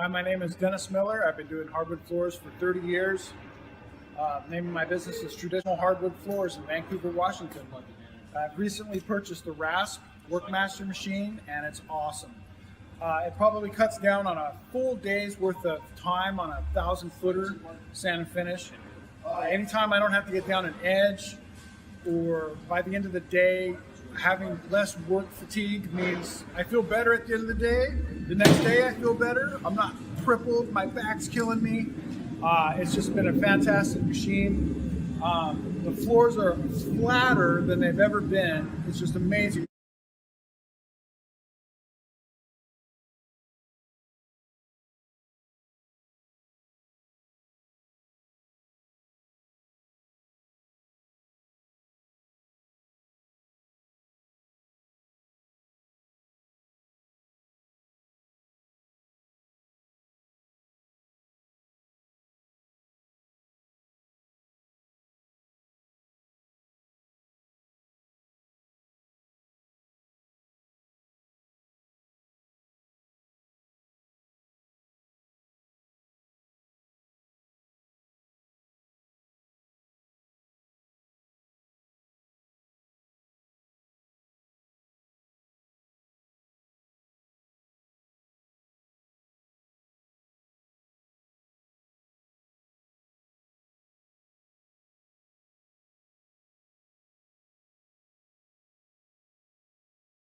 Hi, my name is Dennis Miller. I've been doing hardwood floors for 30 years. Name of my business is Traditional Hardwood Floors in Vancouver, Washington. I've recently purchased the Rasp Workmaster machine, and it's awesome. It probably cuts down on a full day's worth of time on a 1,000-footer sand and finish. Anytime I don't have to get down an edge, or by the end of the day, having less work fatigue means I feel better at the end of the day. The next day I feel better. I'm not crippled. My back's killing me. It's just been a fantastic machine. The floors are flatter than they've ever been. It's just amazing.